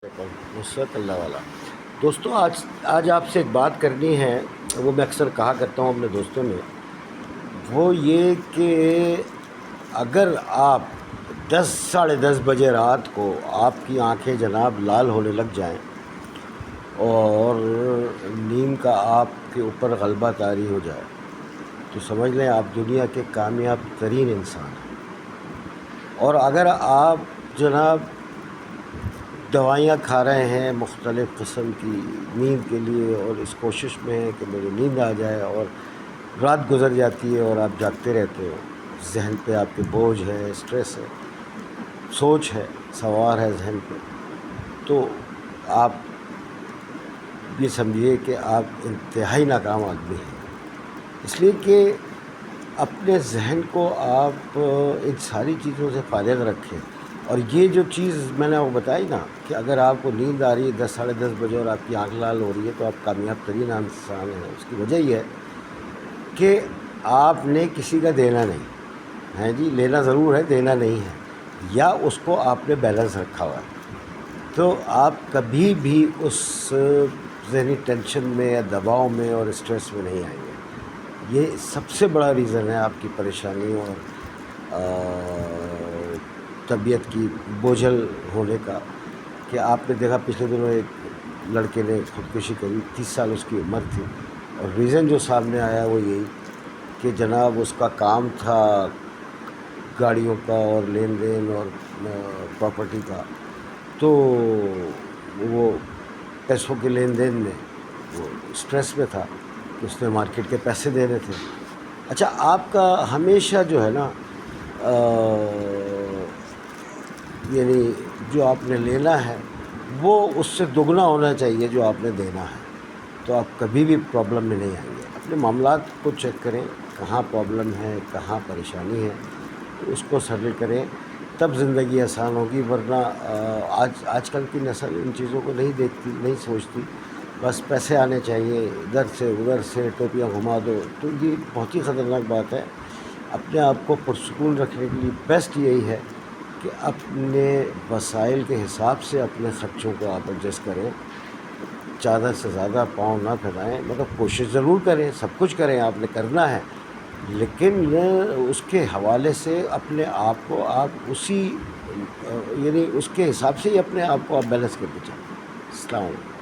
نصرت اللہ والا دوستوں، آج آپ سے ایک بات کرنی ہے. وہ میں اکثر کہا کرتا ہوں اپنے دوستوں میں، وہ یہ کہ اگر آپ 10 ساڑھے 10 بجے رات کو آپ کی آنکھیں جناب لال ہونے لگ جائیں اور نیند کا آپ کے اوپر غلبہ طاری ہو جائے تو سمجھ لیں آپ دنیا کے کامیاب ترین انسان ہیں. اور اگر آپ جناب دوائیاں کھا رہے ہیں مختلف قسم کی نیند کے لیے اور اس کوشش میں ہے کہ مجھے نیند آ جائے اور رات گزر جاتی ہے اور آپ جاگتے رہتے ہو، ذہن پہ آپ کے بوجھ ہے، اسٹریس ہے، سوچ ہے، سوار ہے ذہن پہ، تو آپ یہ سمجھیے کہ آپ انتہائی ناکام آدمی ہیں. اس لیے کہ اپنے ذہن کو آپ ان ساری چیزوں سے فارغ رکھیں. اور یہ جو چیز میں نے آپ کو بتائی نا کہ اگر آپ کو نیند آ رہی ہے 10 ساڑھے 10 بجے اور آپ کی آنکھ لال ہو رہی ہے تو آپ کامیاب ترین انسان ہیں. اس کی وجہ یہ ہے کہ آپ نے کسی کا دینا نہیں ہے. جی لینا ضرور ہے، دینا نہیں ہے، یا اس کو آپ نے بیلنس رکھا ہوا ہے. تو آپ کبھی بھی اس ذہنی ٹینشن میں یا دباؤ میں اور اسٹریس میں نہیں آئیں گے. یہ سب سے بڑا ریزن ہے آپ کی پریشانی اور طبیعت کی بوجھل ہونے کا کہ آپ نے دیکھا پچھلے دنوں ایک لڑکے نے خودکشی کری، 30 سال اس کی عمر تھی، اور ریزن جو سامنے آیا وہ یہی کہ جناب اس کا کام تھا گاڑیوں کا اور لین دین اور پراپرٹی کا، تو وہ پیسوں کے لین دین میں وہ اسٹریس میں تھا کہ اس نے مارکیٹ کے پیسے دینے تھے. اچھا، آپ کا ہمیشہ جو ہے نا یعنی جو آپ نے لینا ہے وہ اس سے دگنا ہونا چاہیے جو آپ نے دینا ہے، تو آپ کبھی بھی پرابلم میں نہیں آئیں گے. اپنے معاملات کو چیک کریں، کہاں پرابلم ہے، کہاں پریشانی ہے، تو اس کو سیٹل کریں، تب زندگی آسان ہوگی. ورنہ آج کل کی نسل ان چیزوں کو نہیں دیکھتی، نہیں سوچتی، بس پیسے آنے چاہیے، ادھر سے ادھر سے ٹوپیاں گھما دو. تو یہ بہت ہی خطرناک بات ہے. اپنے آپ کو پرسکون رکھنے کے لیے بیسٹ یہی ہے کہ اپنے وسائل کے حساب سے اپنے خرچوں کو آپ ایڈجسٹ کریں. زیادہ سے زیادہ پاؤں نہ پھیلائیں، مطلب کوشش ضرور کریں، سب کچھ کریں، آپ نے کرنا ہے، لیکن اس کے حوالے سے اپنے آپ کو آپ اسی یعنی اس کے حساب سے ہی اپنے آپ کو آپ بیلنس کرتے چلیں. السلام علیکم.